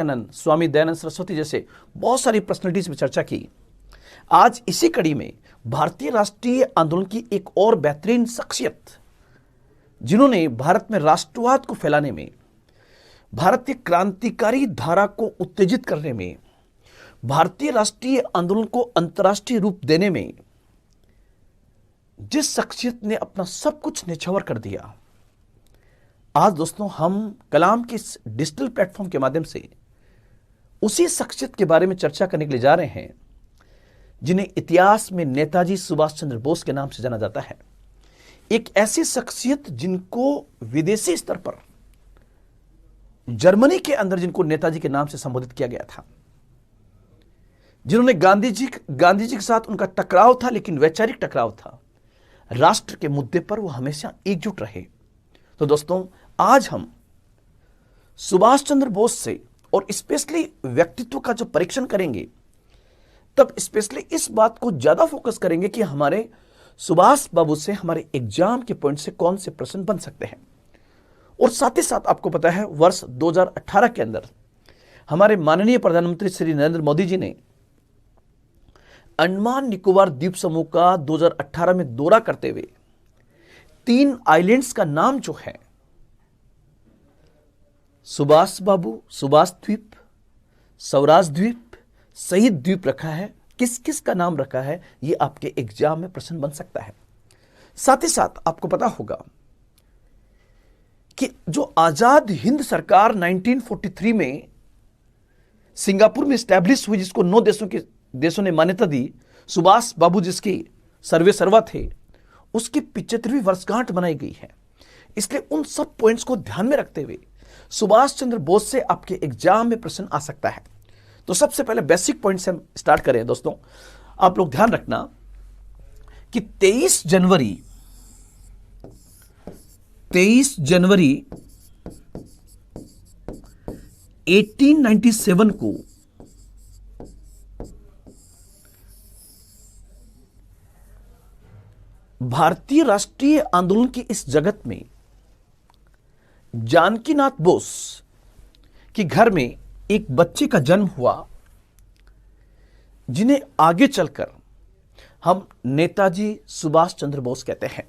विवेकानंद, स्वामी दयानंद सरस्वती जैसे बहुत सारी पर्सनैलिटीज में चर्चा की। आज इसी कड़ी में भारतीय राष्ट्रीय आंदोलन की एक और बेहतरीन शख्सियत, जिन्होंने भारत में राष्ट्रवाद को फैलाने में, भारतीय क्रांतिकारी धारा को उत्तेजित करने में, भारतीय राष्ट्रीय आंदोलन को अंतर्राष्ट्रीय रूप देने में जिस शख्सियत ने अपना सब कुछ न्यौछावर कर दिया, आज दोस्तों हम कलाम के इस डिजिटल प्लेटफॉर्म के माध्यम से उसी शख्सियत के बारे में चर्चा करने के लिए जा रहे हैं, जिन्हें इतिहास में नेताजी सुभाष चंद्र बोस के नाम से जाना जाता है। एक ऐसी शख्सियत जिनको विदेशी स्तर पर, जर्मनी के अंदर जिनको नेताजी के नाम से संबोधित किया गया था, जिन्होंने गांधी जी के साथ उनका टकराव था, लेकिन वैचारिक टकराव था, राष्ट्र के मुद्दे पर वो हमेशा एकजुट रहे। तो दोस्तों आज हम सुभाष चंद्र बोस से और स्पेशली व्यक्तित्व का जो परीक्षण करेंगे, तब स्पेशली इस बात को ज्यादा फोकस करेंगे कि हमारे सुभाष बाबू से हमारे एग्जाम के पॉइंट से कौन से प्रश्न बन सकते हैं। और साथ ही साथ आपको पता है वर्ष 2018 के अंदर हमारे माननीय प्रधानमंत्री श्री नरेंद्र मोदी जी ने अंडमान निकोबार द्वीप समूह का 2018 में दौरा करते हुए 3 आइलैंड्स का नाम जो है सुभाष बाबू, सुभाष द्वीप, स्वराज द्वीप, शहीद द्वीप रखा है। किस किस का नाम रखा है, यह आपके एग्जाम में प्रश्न बन सकता है। साथ ही साथ आपको पता होगा कि जो आजाद हिंद सरकार 1943 में सिंगापुर में स्टैब्लिश हुई, जिसको 9 देशों ने मान्यता दी, सुभाष बाबू जिसकी सर्वे सर्वा थे, उसकी 75वीं वर्षगांठ बनाई गई है। इसलिए उन सब पॉइंट्स को ध्यान में रखते हुए सुभाष चंद्र बोस से आपके एग्जाम में प्रश्न आ सकता है। तो सबसे पहले बेसिक पॉइंट से हम स्टार्ट करें। दोस्तों आप लोग ध्यान रखना कि 23 जनवरी 1897 को भारतीय राष्ट्रीय आंदोलन की इस जगत में जानकीनाथ बोस के घर में एक बच्चे का जन्म हुआ, जिन्हें आगे चलकर हम नेताजी सुभाष चंद्र बोस कहते हैं।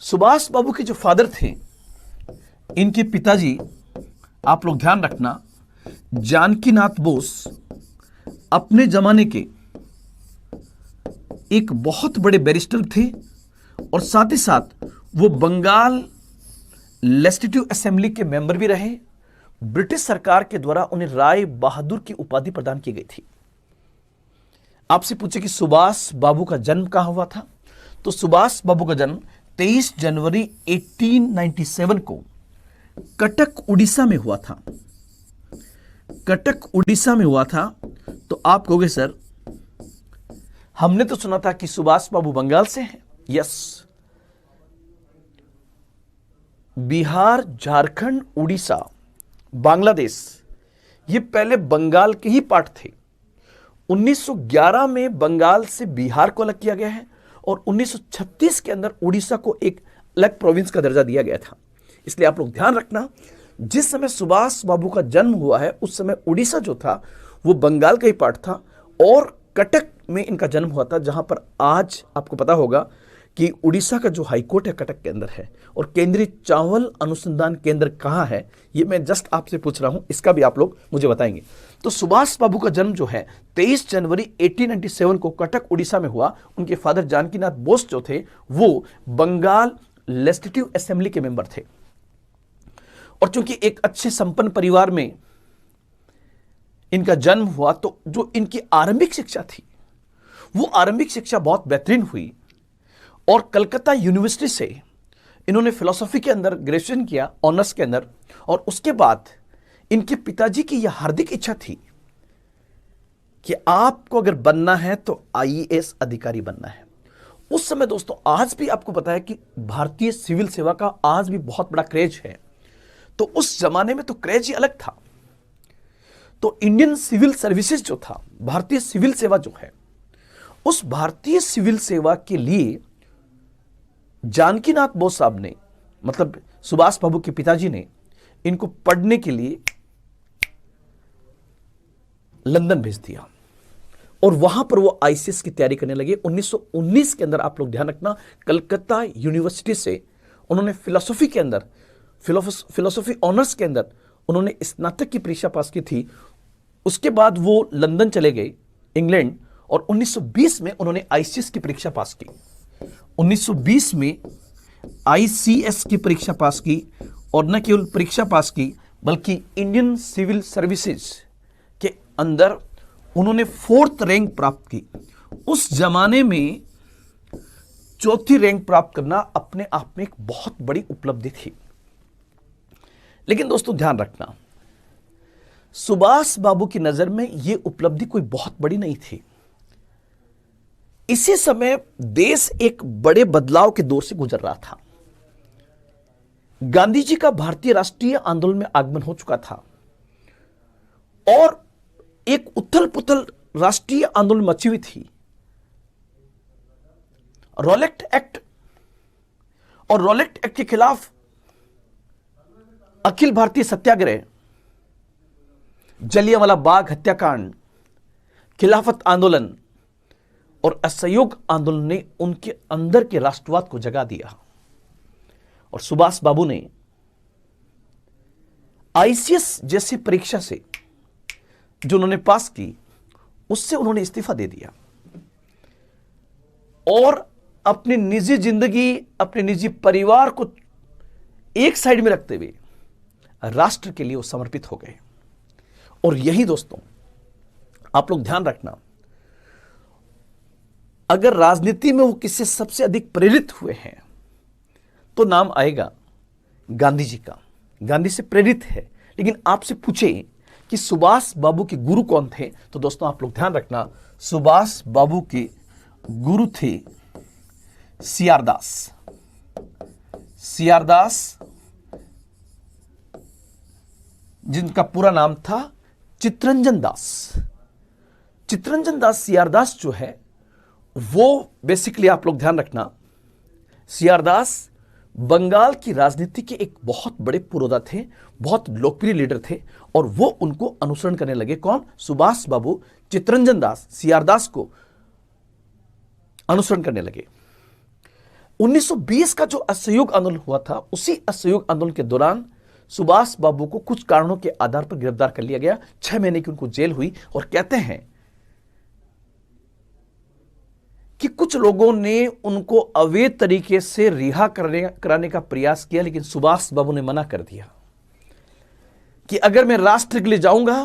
सुभाष बाबू के जो फादर थे, इनके पिताजी, आप लोग ध्यान रखना, जानकीनाथ बोस अपने जमाने के एक बहुत बड़े बैरिस्टर थे और साथ ही साथ वो बंगाल लेजिस्लेटिव असेंबली के मेंबर भी रहे। ब्रिटिश सरकार के द्वारा उन्हें राय बहादुर की उपाधि प्रदान की गई थी। आपसे पूछे कि सुभाष बाबू का जन्म कहां हुआ था, तो सुभाष बाबू का जन्म 23 जनवरी 1897 को कटक उड़ीसा में हुआ था। कटक उड़ीसा में हुआ था। तो आप कहोगे सर, हमने तो सुना था कि सुभाष बाबू बंगाल से हैं। यस, बिहार, झारखंड, उड़ीसा, बांग्लादेश, ये पहले बंगाल के ही पार्ट थे। 1911 में बंगाल से बिहार को अलग किया गया है और 1936 के अंदर उड़ीसा को एक अलग प्रोविंस का दर्जा दिया गया था। इसलिए आप लोग ध्यान रखना, जिस समय सुभाष बाबू का जन्म हुआ है उस समय उड़ीसा जो था वो बंगाल का ही पार्ट था और कटक में इनका जन्म हुआ था, जहां पर आज आपको पता होगा कि उड़ीसा का जो हाईकोर्ट है कटक के अंदर है। और केंद्रीय चावल अनुसंधान केंद्र कहां है, ये मैं जस्ट आपसे पूछ रहा हूं, इसका भी आप लोग मुझे बताएंगे। तो सुभाष बाबू का जन्म जो है 23 जनवरी 1897 को कटक उड़ीसा में हुआ। उनके फादर जानकीनाथ बोस जो थे वो बंगाल लेजिस्लेटिव असेंबली के मेंबर थे। और चूंकि एक अच्छे संपन्न परिवार में इनका जन्म हुआ, तो जो इनकी आरंभिक शिक्षा थी वो आरंभिक शिक्षा बहुत बेहतरीन हुई और कलकत्ता यूनिवर्सिटी से इन्होंने फिलॉसफी के अंदर ग्रेजुएशन किया, ऑनर्स के अंदर। और उसके बाद इनके पिताजी की यह हार्दिक इच्छा थी कि आपको अगर बनना है तो आईएएस अधिकारी बनना है। उस समय दोस्तों, आज भी आपको पता है कि भारतीय सिविल सेवा का आज भी बहुत बड़ा क्रेज है। तो उस जमाने में तो क्रेज ही अलग था। तो इंडियन सिविल सर्विसेज जो था, भारतीय सिविल सेवा जो है, उस भारतीय सिविल सेवा के लिए जानकीनाथ बोस साहब ने, मतलब सुभाष बाबू के पिताजी ने, इनको पढ़ने के लिए लंदन भेज दिया और वहां पर वो आईसीएस की तैयारी करने लगे। 1919 के अंदर आप लोग ध्यान रखना, कलकत्ता यूनिवर्सिटी से उन्होंने फिलोसॉफी के अंदर, फिलोसॉफी ऑनर्स के अंदर उन्होंने स्नातक की परीक्षा पास की थी। उसके बाद वो लंदन चले गए, इंग्लैंड, और 1920 में उन्होंने आईसीएस की परीक्षा पास की। 1920 में आईसीएस की परीक्षा पास की, और न केवल परीक्षा पास की बल्कि इंडियन सिविल सर्विसेज के अंदर उन्होंने 4th रैंक प्राप्त की। उस जमाने में 4थी रैंक प्राप्त करना अपने आप में एक बहुत बड़ी उपलब्धि थी। लेकिन दोस्तों ध्यान रखना, सुभाष बाबू की नजर में यह उपलब्धि कोई बहुत बड़ी नहीं थी। इसी समय देश एक बड़े बदलाव के दौर से गुजर रहा था। गांधी जी का भारतीय राष्ट्रीय आंदोलन में आगमन हो चुका था और एक उथल पुथल राष्ट्रीय आंदोलन मची हुई थी। रॉलेट एक्ट और रॉलेट एक्ट के खिलाफ अखिल भारतीय सत्याग्रह, जलियांवाला बाग हत्याकांड, खिलाफत आंदोलन और असहयोग आंदोलन ने उनके अंदर के राष्ट्रवाद को जगा दिया। और सुभाष बाबू ने आईसीएस जैसी परीक्षा से जो उन्होंने पास की, उससे उन्होंने इस्तीफा दे दिया और अपनी निजी जिंदगी, अपने निजी परिवार को एक साइड में रखते हुए राष्ट्र के लिए वो समर्पित हो गए। और यही दोस्तों आप लोग ध्यान रखना, अगर राजनीति में वो किससे सबसे अधिक प्रेरित हुए हैं तो नाम आएगा गांधी जी का। गांधी से प्रेरित है। लेकिन आपसे पूछे कि सुभाष बाबू के गुरु कौन थे, तो दोस्तों आप लोग ध्यान रखना, सुभाष बाबू के गुरु थे सीआरदास। सीआरदास, जिनका पूरा नाम था चित्तरंजन दास। चित्तरंजन दास सीआरदास जो है वो बेसिकली आप लोग ध्यान रखना, सीआरदास बंगाल की राजनीति के एक बहुत बड़े पुरोधा थे, बहुत लोकप्रिय लीडर थे और वो उनको अनुसरण करने लगे। कौन? सुभाष बाबू चित्तरंजन दास सीआरदास को अनुसरण करने लगे। 1920 का जो असहयोग आंदोलन हुआ था, उसी असहयोग आंदोलन के दौरान सुभाष बाबू को कुछ कारणों के आधार पर गिरफ्तार कर लिया गया। 6 महीने की उनको जेल हुई और कहते हैं कि कुछ लोगों ने उनको अवैध तरीके से रिहा कराने का प्रयास किया, लेकिन सुभाष बाबू ने मना कर दिया कि अगर मैं राष्ट्र के लिए जाऊंगा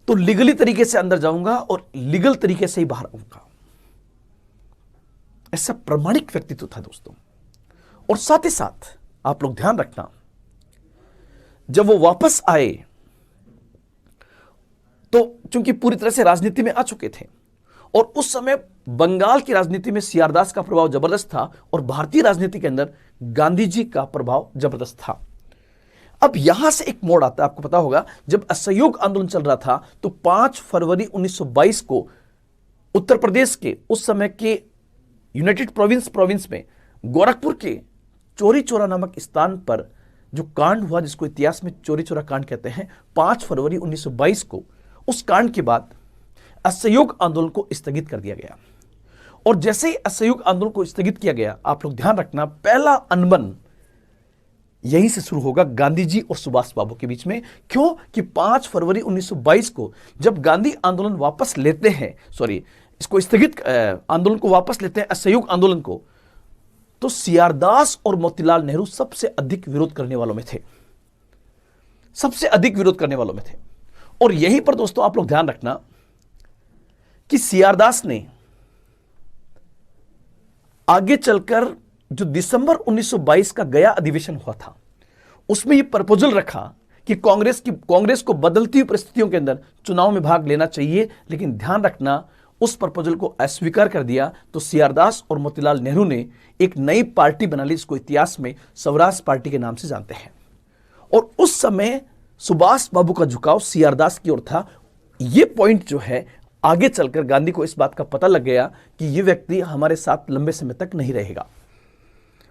तो लीगली तरीके से अंदर जाऊंगा और लीगल तरीके से ही बाहर आऊंगा। ऐसा प्रामाणिक व्यक्तित्व था दोस्तों। और साथ ही साथ आप लोग ध्यान रखना, जब वो वापस आए तो चूंकि पूरी तरह से राजनीति में आ चुके थे और उस समय बंगाल की राजनीति में सीआरदास का प्रभाव जबरदस्त था और भारतीय राजनीति के अंदर गांधी जी का प्रभाव जबरदस्त था। अब यहां से एक मोड़ आता है, आपको पता होगा, जब असहयोग आंदोलन चल रहा था तो 5 फरवरी 1922 को उत्तर प्रदेश के उस समय के यूनाइटेड प्रोविंस में गोरखपुर के चौरी चौरा नामक स्थान पर जो कांड हुआ, जिसको इतिहास में चौरी चौरा कांड कहते हैं, 5 फरवरी 1922 को, उस कांड के बाद असहयोग आंदोलन को स्थगित कर दिया गया। और जैसे ही असहयोग आंदोलन को स्थगित किया गया, आप लोग ध्यान रखना, पहला अनबन यहीं से शुरू होगा गांधी जी और सुभाष बाबू के बीच में। क्यों? कि 5 फरवरी 1922 को जब गांधी आंदोलन वापस लेते हैं, इसको स्थगित आंदोलन को वापस लेते हैं, असहयोग आंदोलन को, तो सीआरदास और मोतीलाल नेहरू सबसे अधिक विरोध करने वालों में थे, सबसे अधिक विरोध करने वालों में थे। और यहीं पर दोस्तों आप लोग ध्यान रखना कि सीआरदास ने आगे चलकर जो दिसंबर 1922 का गया अधिवेशन हुआ था, उसमें यह प्रपोजल रखा कि कांग्रेस को बदलती हुई परिस्थितियों के अंदर चुनाव में भाग लेना चाहिए। लेकिन ध्यान रखना, उस प्रपोजल को अस्वीकार कर दिया। तो सीआरदास और मोतीलाल नेहरू ने एक नई पार्टी बना ली, जिसको इतिहास में स्वराज पार्टी के नाम से जानते हैं। और उस समय सुभाष बाबू का झुकाव सीआरदास की ओर था। यह पॉइंट जो है, आगे चलकर गांधी को इस बात का पता लग गया कि यह व्यक्ति हमारे साथ लंबे समय तक नहीं रहेगा।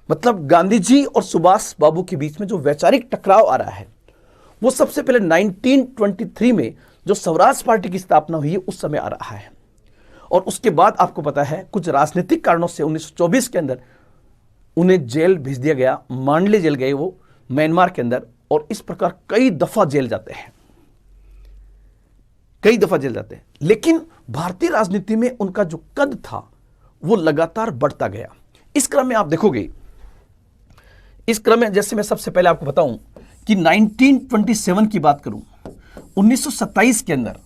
मतलब गांधी जी और सुभाष बाबू के बीच में जो वैचारिक टकराव आ रहा है, वो सबसे पहले 1923 में जो स्वराज पार्टी की स्थापना हुई है उस समय आ रहा है। और उसके बाद आपको पता है कुछ राजनीतिक कारणों से 1924 के अंदर उन्हें जेल भेज दिया गया, मांडले जेल गए वो म्यांमार के अंदर, और इस प्रकार कई दफा जेल जाते हैं, कई दफा जेल जाते हैं। लेकिन भारतीय राजनीति में उनका जो कद था वो लगातार बढ़ता गया। इस क्रम में आप देखोगे, इस क्रम में जैसे मैं सबसे पहले आपको बताऊं कि 1927 की बात करूं, 1927 के अंदर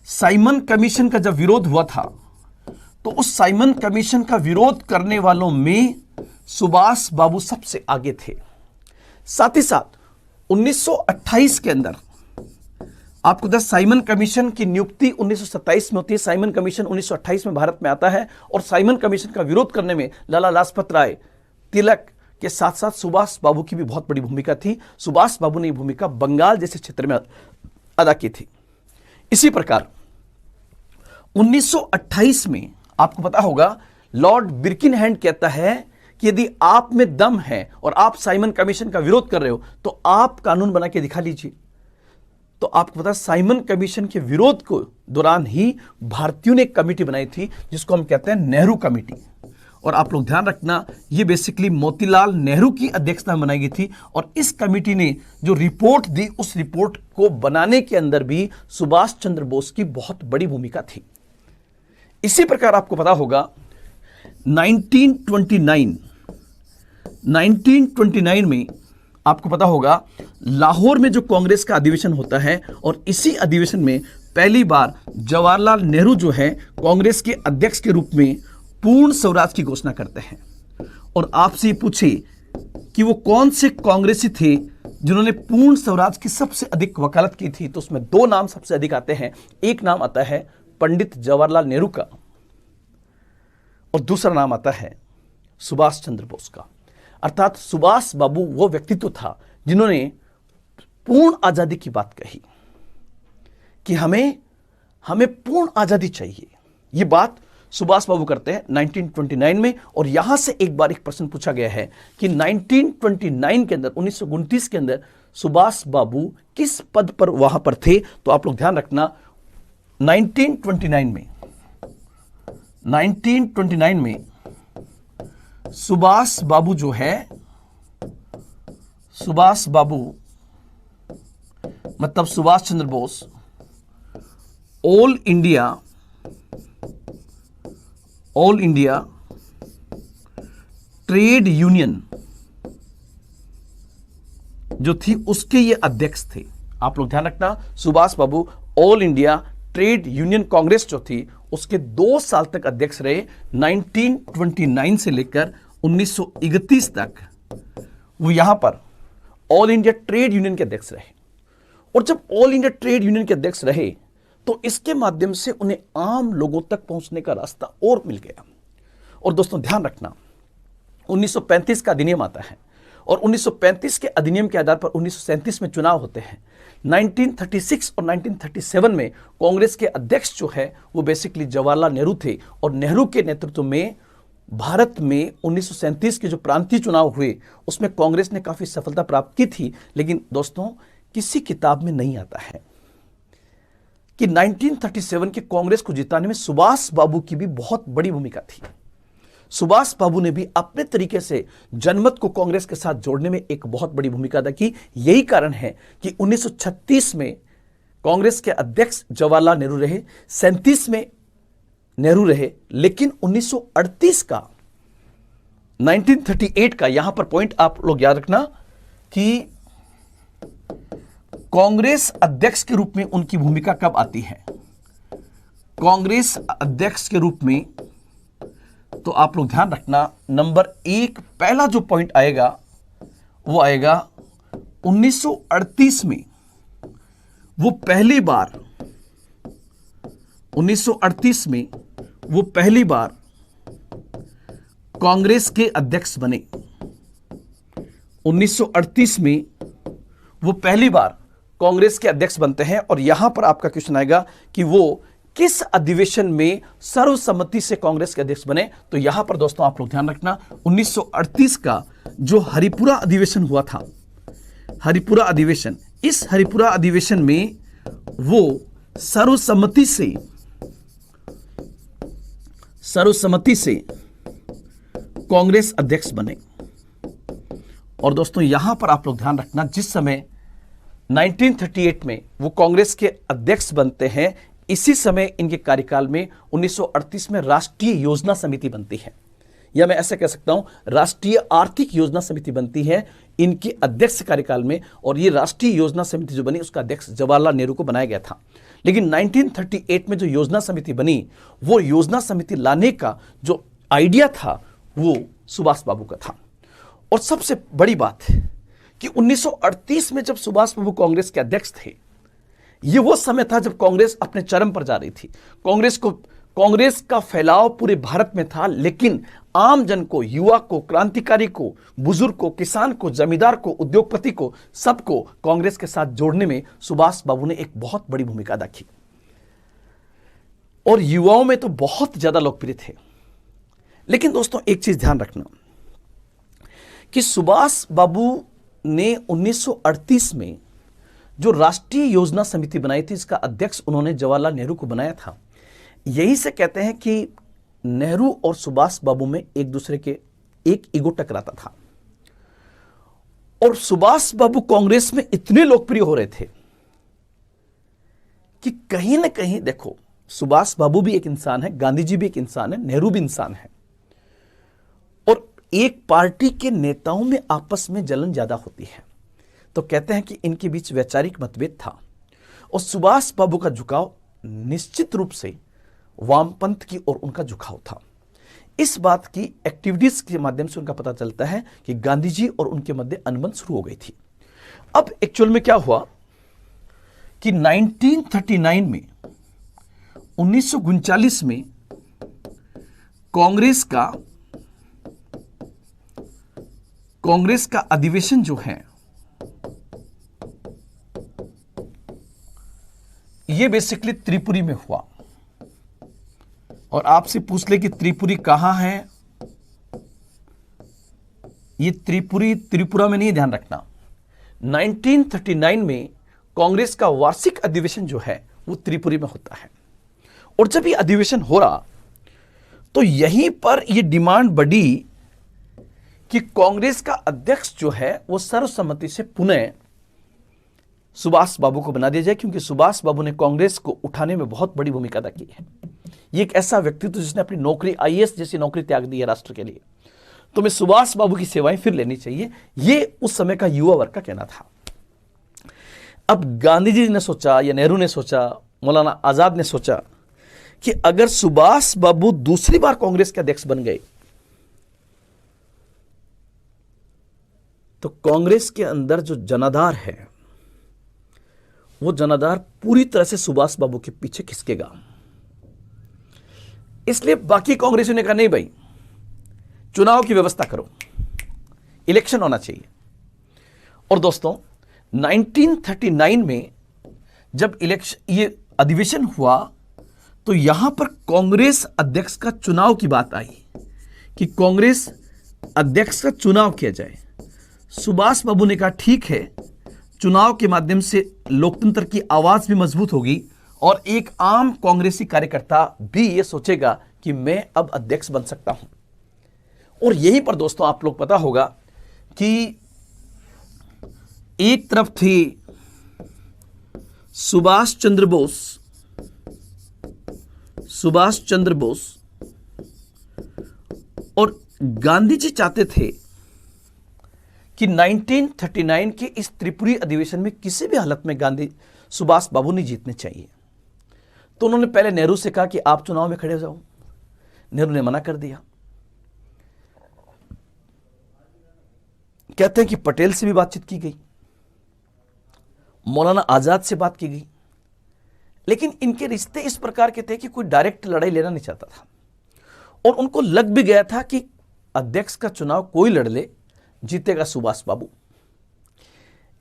साइमन कमीशन का जब विरोध हुआ था तो उस साइमन कमीशन का विरोध करने वालों में सुभाष बाबू सबसे आगे थे। साथ ही साथ 1928 के अंदर आपको दस साइमन कमीशन की नियुक्ति 1927 में होती है। साइमन कमीशन 1928 में भारत में आता है और साइमन कमीशन का विरोध करने में लाला लाजपत राय, तिलक के साथ साथ सुभाष बाबू की भी बहुत बड़ी भूमिका थी। सुभाष बाबू ने यह भूमिका बंगाल जैसे क्षेत्र में अदा की थी। इसी प्रकार 1928 में आपको पता होगा लॉर्ड बिर्किनहैंड कहता है कि यदि आप में दम है और आप साइमन कमीशन का विरोध कर रहे हो तो आप कानून बना के दिखा लीजिए। तो आपको पता साइमन कमीशन के विरोध को दौरान ही भारतीयों ने एक कमेटी बनाई थी जिसको हम कहते हैं नेहरू कमेटी। और आप लोग ध्यान रखना, ये बेसिकली मोतीलाल नेहरू की अध्यक्षता में बनाई गई थी और इस कमेटी ने जो रिपोर्ट दी उस रिपोर्ट को बनाने के अंदर भी सुभाष चंद्र बोस की बहुत बड़ी भूमिका थी। इसी प्रकार आपको पता होगा 1929 में आपको पता होगा लाहौर में जो कांग्रेस का अधिवेशन होता है और इसी अधिवेशन में पहली बार जवाहरलाल नेहरू जो है कांग्रेस के अध्यक्ष के रूप में पूर्ण स्वराज की घोषणा करते हैं। और आपसे पूछे कि वो कौन से कांग्रेसी थे जिन्होंने पूर्ण स्वराज की सबसे अधिक वकालत की थी, तो उसमें दो नाम सबसे अधिक आते हैं। एक नाम आता है पंडित जवाहरलाल नेहरू का और दूसरा नाम आता है सुभाष चंद्र बोस का। अर्थात सुभाष बाबू वो व्यक्तित्व था जिन्होंने पूर्ण आजादी की बात कही कि हमें पूर्ण आजादी चाहिए। ये बात सुभाष बाबू करते हैं 1929 में। और यहां से एक बार एक प्रश्न पूछा गया है कि 1929 के अंदर 1929 के अंदर सुभाष बाबू किस पद पर वहां पर थे। तो आप लोग ध्यान रखना 1929 में सुभाष बाबू जो है, सुभाष बाबू मतलब Subhash Chandra Bose all India trade union जो थी उसके ये अध्यक्ष थे। आप लोग ध्यान रखना, Subhash babu all India trade union congress जो थी उसके 2 साल तक अध्यक्ष रहे। 1929 से लेकर 1931 तक वो यहां पर ऑल इंडिया ट्रेड यूनियन के अध्यक्ष रहे। और जब ऑल इंडिया ट्रेड यूनियन के अध्यक्ष रहे तो इसके माध्यम से उन्हें आम लोगों तक पहुंचने का रास्ता और मिल गया। और दोस्तों ध्यान रखना 1935 का अधिनियम आता है और 1935 के अधिनियम के आधार पर 1937 में चुनाव होते हैं। 1936 और 1937 में कांग्रेस के अध्यक्ष जो है वो बेसिकली जवाहरलाल नेहरू थे और नेहरू के नेतृत्व में भारत में 1937 के जो प्रांतीय चुनाव हुए उसमें कांग्रेस ने काफी सफलता प्राप्त की थी। लेकिन दोस्तों किसी किताब में नहीं आता है कि 1937 के कांग्रेस को जिताने में सुभाष बाबू की भी बहुत बड़ी भूमिका थी। सुभाष बाबू ने भी अपने तरीके से जनमत को कांग्रेस के साथ जोड़ने में एक बहुत बड़ी भूमिका अदा की। यही कारण है कि 1936 में कांग्रेस के अध्यक्ष जवाहरलाल नेहरू रहे, 37 में नेहरू रहे, लेकिन 1938 का 1938 का यहां पर पॉइंट आप लोग याद रखना कि कांग्रेस अध्यक्ष के रूप में उनकी भूमिका कब आती है। कांग्रेस अध्यक्ष के रूप में तो आप लोग ध्यान रखना नंबर 1 पहला जो पॉइंट आएगा वो आएगा 1938 में वो पहली बार 1938 में वो पहली बार कांग्रेस के अध्यक्ष बने। 1938 में वो पहली बार कांग्रेस के अध्यक्ष बनते हैं और यहां पर आपका क्वेश्चन आएगा कि वो किस अधिवेशन में सर्वसम्मति से कांग्रेस के अध्यक्ष बने। तो यहां पर दोस्तों आप लोग ध्यान रखना 1938 का जो हरिपुरा अधिवेशन हुआ था, हरिपुरा अधिवेशन इस हरिपुरा अधिवेशन में वो सर्वसम्मति से कांग्रेस अध्यक्ष बने। और दोस्तों यहां पर आप लोग ध्यान रखना, जिस समय 1938 में वो कांग्रेस के अध्यक्ष बनते हैं, इसी समय इनके कार्यकाल में 1938 में राष्ट्रीय योजना समिति बनती है, या मैं ऐसे कह सकता हूं राष्ट्रीय आर्थिक योजना समिति बनती है इनके अध्यक्ष कार्यकाल में। और ये राष्ट्रीय योजना समिति जो बनी उसका अध्यक्ष जवाहरलाल नेहरू को बनाया गया था। लेकिन 1938 में जो योजना समिति बनी, वो योजना समिति लाने का जो आइडिया था वो सुभाष बाबू का था। और सबसे बड़ी बात है कि 1938 में जब सुभाष बाबू कांग्रेस के अध्यक्ष थे, ये वो समय था जब कांग्रेस अपने चरम पर जा रही थी। कांग्रेस का फैलाव पूरे भारत में था, लेकिन आम जन को, युवा को, क्रांतिकारी को, बुजुर्ग को, किसान को, जमींदार को, उद्योगपति को, सबको कांग्रेस के साथ जोड़ने में सुभाष बाबू ने एक बहुत बड़ी भूमिका अदा की। और युवाओं में तो बहुत ज्यादा लोकप्रिय थे। लेकिन दोस्तों एक चीज ध्यान रखना कि सुभाष बाबू ने 1938 में जो राष्ट्रीय योजना समिति बनाई थी, इसका अध्यक्ष उन्होंने जवाहरलाल नेहरू को बनाया था। यही से कहते हैं कि नेहरू और सुभाष बाबू में एक दूसरे के एक ईगो टकराता था। और सुभाष बाबू कांग्रेस में इतने लोकप्रिय हो रहे थे कि कहीं ना कहीं देखो, सुभाष बाबू भी एक इंसान है, गांधी जी भी एक इंसान है, नेहरू भी इंसान है। और एक पार्टी के नेताओं में आपस में जलन ज्यादा होती है, तो कहते हैं कि इनके बीच वैचारिक मतभेद था। और सुभाष बाबू का झुकाव निश्चित रूप से वामपंथ की ओर उनका झुकाव था। इस बात की एक्टिविटीज के माध्यम से उनका पता चलता है कि गांधी जी और उनके मध्य अनबन शुरू हो गई थी। अब एक्चुअल में क्या हुआ कि 1939 में 1939 में कांग्रेस का अधिवेशन जो है ये बेसिकली त्रिपुरी में हुआ। और आपसे पूछ ले कि त्रिपुरी कहां है, ये त्रिपुरा में नहीं, ध्यान रखना। 1939 में कांग्रेस का वार्षिक अधिवेशन जो है वो त्रिपुरी में होता है। और जब ये अधिवेशन हो रहा तो यहीं पर ये डिमांड बढ़ी कि कांग्रेस का अध्यक्ष जो है वो सर्वसम्मति से पुनः सुभाष बाबू को बना दिया जाए, क्योंकि सुभाष बाबू ने कांग्रेस को उठाने में बहुत बड़ी भूमिका अदा की है। ये एक ऐसा व्यक्तित्व जिसने अपनी नौकरी, आईएएस जैसी नौकरी त्याग दी है राष्ट्र के लिए, तो मैं सुभाष बाबू की सेवाएं फिर लेनी चाहिए, ये उस समय का युवा वर्ग का कहना था। अब गांधी जी ने सोचा, या नेहरू ने सोचा, मौलाना आजाद ने सोचा कि अगर सुभाष बाबू दूसरी बार कांग्रेस के अध्यक्ष बन गए तो कांग्रेस के अंदर जो जनाधार है वो जनाधार पूरी तरह से सुभाष बाबू के पीछे खिसकेगा। इसलिए बाकी कांग्रेसियों ने कहा नहीं भाई, चुनाव की व्यवस्था करो, इलेक्शन होना चाहिए। और दोस्तों 1939 में जब ये अधिवेशन हुआ तो यहां पर कांग्रेस अध्यक्ष का चुनाव की बात आई कि कांग्रेस अध्यक्ष का चुनाव किया जाए। सुभाष बाबू ने कहा ठीक है, चुनाव के माध्यम से लोकतंत्र की आवाज भी मजबूत होगी और एक आम कांग्रेसी कार्यकर्ता भी यह सोचेगा कि मैं अब अध्यक्ष बन सकता हूं। और यहीं पर दोस्तों आप लोग पता होगा कि एक तरफ थी सुभाष चंद्र बोस और गांधी जी चाहते थे कि 1939 के इस त्रिपुरी अधिवेशन में किसी भी हालत में सुभाष बाबू नहीं जीतने चाहिए। तो उन्होंने पहले नेहरू से कहा कि आप चुनाव में खड़े हो जाओ। नेहरू ने मना कर दिया। कहते हैं कि पटेल से भी बातचीत की गई, मौलाना आजाद से बात की गई, लेकिन इनके रिश्ते इस प्रकार के थे कि कोई डायरेक्ट लड़ाई लेना नहीं चाहता था। और उनको लग भी गया था कि अध्यक्ष का चुनाव कोई लड़ ले, जीतेगा सुभाष बाबू।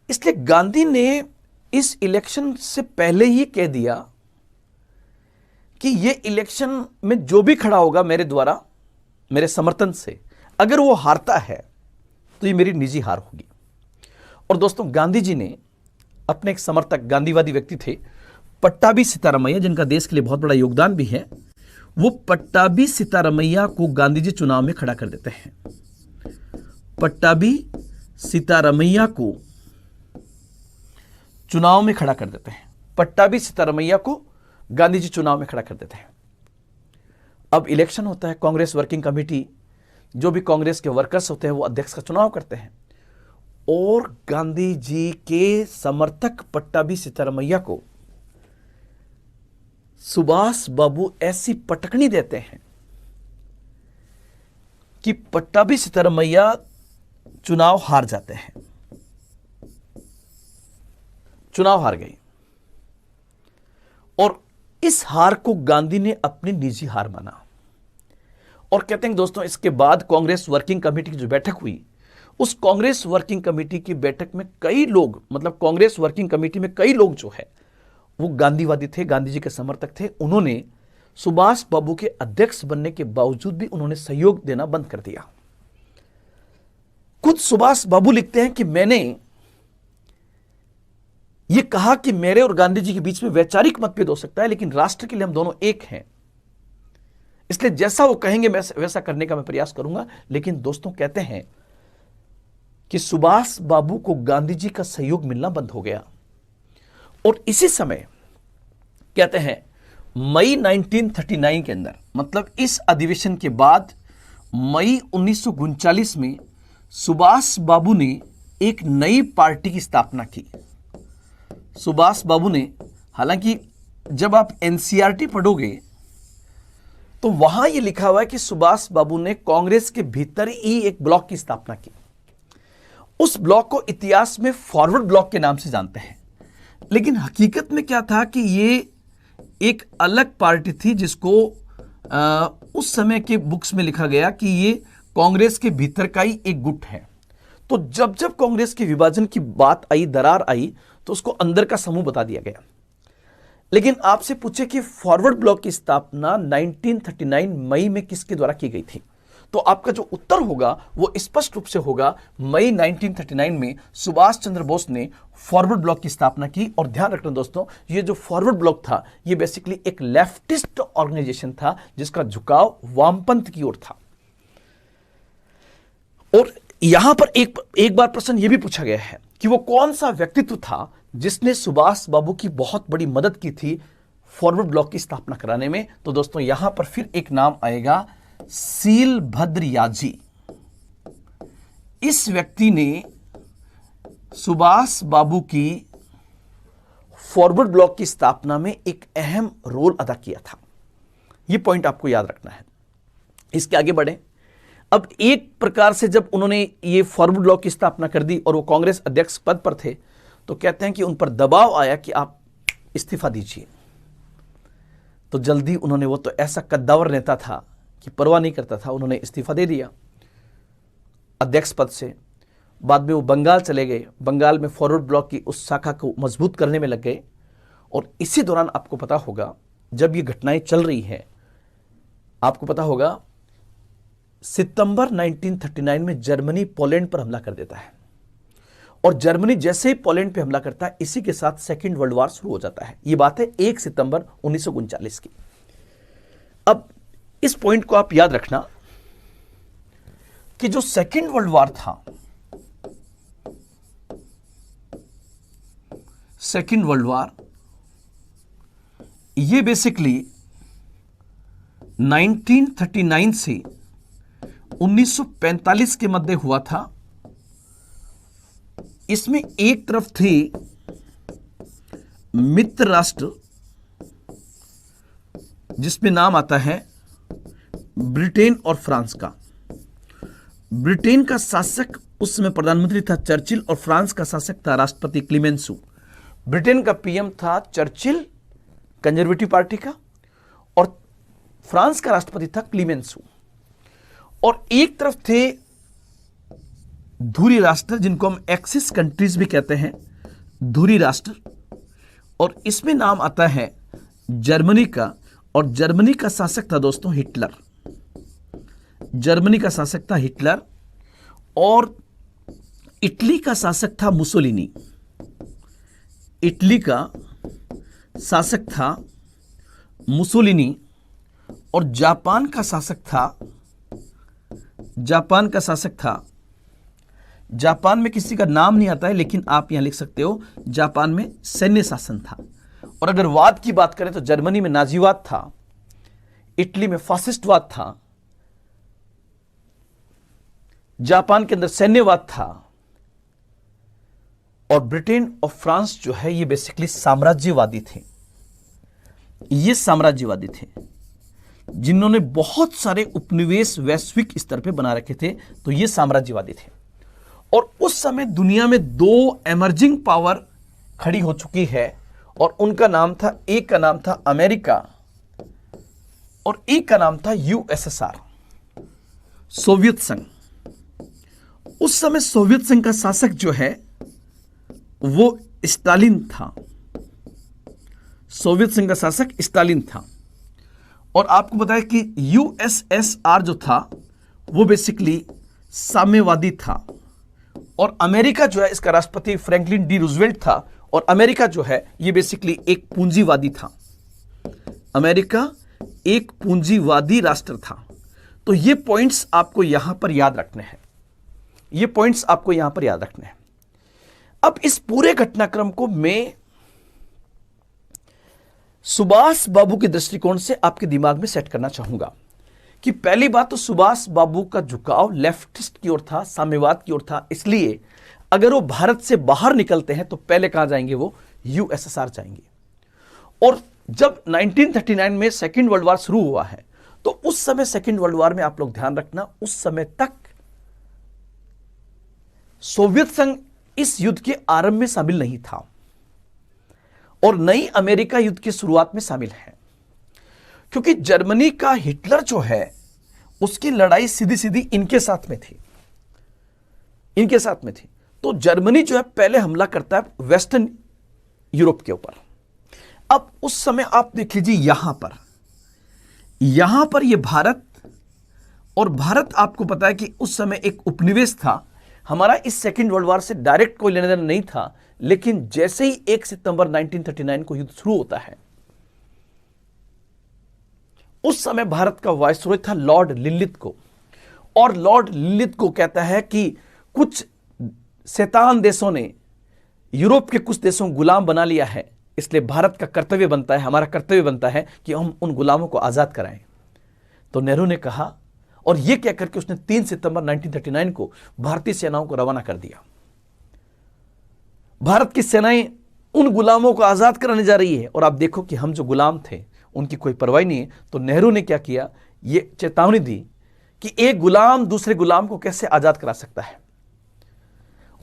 इसलिए गांधी ने इस इलेक्शन से पहले ही कह दिया कि यह इलेक्शन में जो भी खड़ा होगा मेरे द्वारा, मेरे समर्थन से, अगर वो हारता है तो ये मेरी निजी हार होगी। और दोस्तों गांधी जी ने अपने एक समर्थक गांधीवादी व्यक्ति थे पट्टाभी सीतारामैया, जिनका देश के लिए बहुत बड़ा योगदान भी है। वो पट्टाभी सीतारामैया को गांधी जी चुनाव में खड़ा कर देते हैं। पट्टाभी सीतारामैया को चुनाव में खड़ा कर देते हैं। पट्टाभी सीतारामैया को गांधी जी चुनाव में खड़ा कर देते हैं। अब इलेक्शन होता है, कांग्रेस वर्किंग कमेटी, जो भी कांग्रेस के वर्कर्स होते हैं वो अध्यक्ष का चुनाव करते हैं, और गांधी जी के समर्थक पट्टाभी सीतारामैया को सुभाष बाबू ऐसी पटकनी देते हैं कि पट्टाभी सीतारामैया चुनाव हार जाते हैं। चुनाव हार गए, और इस हार को गांधी ने अपनी निजी हार माना। और कहते हैं दोस्तों, इसके बाद कांग्रेस वर्किंग कमेटी की जो बैठक हुई, उस कांग्रेस वर्किंग कमेटी की बैठक में कई लोग, मतलब कांग्रेस वर्किंग कमेटी में कई लोग जो है वो गांधीवादी थे, गांधी जी के समर्थक थे। उन्होंने सुभाष बाबू के अध्यक्ष बनने के बावजूद भी उन्होंने सहयोग देना बंद कर दिया। खुद सुभाष बाबू लिखते हैं कि मैंने ये कहा कि मेरे और गांधी जी के बीच में वैचारिक मतभेद हो सकता है, लेकिन राष्ट्र के लिए हम दोनों एक हैं, इसलिए जैसा वो कहेंगे वैसा करने का मैं प्रयास करूंगा। लेकिन दोस्तों कहते हैं कि सुभाष बाबू को गांधी जी का सहयोग मिलना बंद हो गया। और इसी समय कहते हैं मई 1939 के अंदर, मतलब इस अधिवेशन के बाद मई 1939 में सुभाष बाबू ने एक नई पार्टी की स्थापना की। सुभाष बाबू ने, हालांकि जब आप एनसीईआरटी पढ़ोगे तो वहां यह लिखा हुआ है कि सुभाष बाबू ने कांग्रेस के भीतर ही एक ब्लॉक की स्थापना की। उस ब्लॉक को इतिहास में फॉरवर्ड ब्लॉक के नाम से जानते हैं, लेकिन हकीकत में क्या था कि ये एक अलग पार्टी थी, जिसको उस समय के बुक्स में लिखा गया कि ये कांग्रेस के भीतर का ही एक गुट है। तो जब जब कांग्रेस के विभाजन की बात आई, दरार आई, तो उसको अंदर का समूह बता दिया गया। लेकिन आपसे पूछे कि फॉरवर्ड ब्लॉक की स्थापना 1939 मई में किसके द्वारा की गई थी, तो आपका जो उत्तर होगा वो स्पष्ट रूप से होगा मई 1939 में सुभाष चंद्र बोस ने फॉरवर्ड ब्लॉक की स्थापना की। और ध्यान रखना दोस्तों, ये जो फॉरवर्ड ब्लॉक था ये बेसिकली एक लेफ्टिस्ट ऑर्गेनाइजेशन था, जिसका झुकाव वामपंथ की ओर था। और यहां पर एक बार प्रश्न यह भी पूछा गया है कि वो कौन सा व्यक्तित्व था जिसने सुभाष बाबू की बहुत बड़ी मदद की थी फॉरवर्ड ब्लॉक की स्थापना कराने में। तो दोस्तों यहां पर फिर एक नाम आएगा, सीलभद्र याजी। इस व्यक्ति ने सुभाष बाबू की फॉरवर्ड ब्लॉक की स्थापना में एक अहम रोल अदा किया था। यह पॉइंट आपको याद रखना है। इसके आगे बढ़े। अब एक प्रकार से जब उन्होंने ये फॉरवर्ड ब्लॉक की स्थापना कर दी और वो कांग्रेस अध्यक्ष पद पर थे, तो कहते हैं कि उन पर दबाव आया कि आप इस्तीफा दीजिए। तो जल्दी उन्होंने, वो तो ऐसा कद्दावर नेता था कि परवाह नहीं करता था, उन्होंने इस्तीफा दे दिया अध्यक्ष पद से। बाद में वो बंगाल चले गए, बंगाल में फॉरवर्ड ब्लॉक की उस शाखा को मजबूत करने में लग गए। और इसी दौरान आपको पता होगा, जब ये घटनाएं चल रही हैं, आपको पता होगा सितंबर 1939 में जर्मनी पोलैंड पर हमला कर देता है। और जर्मनी जैसे ही पोलैंड पे हमला करता है, इसी के साथ सेकेंड वर्ल्ड वॉर शुरू हो जाता है। यह बात है 1 सितंबर 1939 की। अब इस पॉइंट को आप याद रखना कि जो सेकेंड वर्ल्ड वॉर था, सेकेंड वर्ल्ड वॉर, ये बेसिकली 1939 से 1945 के मध्य हुआ था। इसमें एक तरफ थी मित्र राष्ट्र, जिसमें नाम आता है ब्रिटेन और फ्रांस का। ब्रिटेन का शासक उस समय प्रधानमंत्री था चर्चिल, और फ्रांस का शासक था राष्ट्रपति क्लीमेंसू। ब्रिटेन का पीएम था चर्चिल, कंजर्वेटिव पार्टी का, और फ्रांस का राष्ट्रपति था क्लीमेंसू। और एक तरफ थे धुरी राष्ट्र, जिनको हम एक्सिस कंट्रीज भी कहते हैं, धुरी राष्ट्र, और इसमें नाम आता है जर्मनी का। और जर्मनी का शासक था दोस्तों हिटलर। जर्मनी का शासक था हिटलर, और इटली का शासक था मुसोलिनी। इटली का शासक था मुसोलिनी और जापान का शासक था जापान में किसी का नाम नहीं आता है, लेकिन आप यहां लिख सकते हो जापान में सैन्य शासन था। और अगर वाद की बात करें तो जर्मनी में नाजीवाद था, इटली में फासिस्टवाद था, जापान के अंदर सैन्यवाद था, और ब्रिटेन और फ्रांस जो है ये बेसिकली साम्राज्यवादी थे। ये साम्राज्यवादी थे जिन्होंने बहुत सारे उपनिवेश वैश्विक स्तर पे बना रखे थे, तो ये साम्राज्यवादी थे। और उस समय दुनिया में दो एमर्जिंग पावर खड़ी हो चुकी है, और उनका नाम था, एक का नाम था अमेरिका और एक का नाम था यूएसएसआर, सोवियत संघ। उस समय सोवियत संघ का शासक जो है वो स्टालिन था। सोवियत संघ का शासक स्टालिन था। और आपको बताया कि यूएसएसआर जो था वो बेसिकली साम्यवादी था, और अमेरिका जो है इसका राष्ट्रपति फ्रैंकलिन डी रूजवेल्ट था, और अमेरिका जो है ये बेसिकली एक पूंजीवादी था। अमेरिका एक पूंजीवादी राष्ट्र था। तो ये पॉइंट्स आपको यहां पर याद रखने हैं, ये पॉइंट्स आपको यहां पर याद रखने हैं। अब इस पूरे घटनाक्रम को मैं सुभाष बाबू के दृष्टिकोण से आपके दिमाग में सेट करना चाहूंगा कि पहली बात तो सुभाष बाबू का झुकाव लेफ्टिस्ट की ओर था, साम्यवाद की ओर था। इसलिए अगर वो भारत से बाहर निकलते हैं तो पहले कहां जाएंगे, वो यूएसएसआर जाएंगे। और जब 1939 में सेकेंड वर्ल्ड वॉर शुरू हुआ है, तो उस समय सेकेंड वर्ल्ड वॉर में आप लोग ध्यान रखना, उस समय तक सोवियत संघ इस युद्ध के आरंभ में शामिल नहीं था, और नई अमेरिका युद्ध की शुरुआत में शामिल है। क्योंकि जर्मनी का हिटलर जो है उसकी लड़ाई सीधी सीधी इनके साथ में थी, इनके साथ में थी। तो जर्मनी जो है पहले हमला करता है वेस्टर्न यूरोप के ऊपर। अब उस समय आप देख लीजिए यहां पर ये भारत, और भारत आपको पता है कि उस समय एक उपनिवेश था। हमारा इस सेकेंड वर्ल्ड वॉर से डायरेक्ट कोई लेना देना नहीं था, लेकिन जैसे ही 1 सितंबर 1939 को युद्ध शुरू होता है, उस समय भारत का वायसरॉय था लॉर्ड लिलिथ को, और लॉर्ड लिलिथ को कहता है कि कुछ शैतान देशों ने यूरोप के कुछ देशों को गुलाम बना लिया है, इसलिए भारत का कर्तव्य बनता है, हमारा कर्तव्य बनता है कि हम उन गुलामों को आजाद कराएं। तो नेहरू ने कहा, और यह कहकर के उसने 3 सितंबर 1939 को भारतीय सेनाओं को रवाना कर दिया। भारत की सेनाएं उन गुलामों को आजाद कराने जा रही है, और आप देखो कि हम जो गुलाम थे उनकी कोई परवाह नहीं है। तो नेहरू ने क्या किया, ये चेतावनी दी कि एक गुलाम दूसरे गुलाम को कैसे आजाद करा सकता है,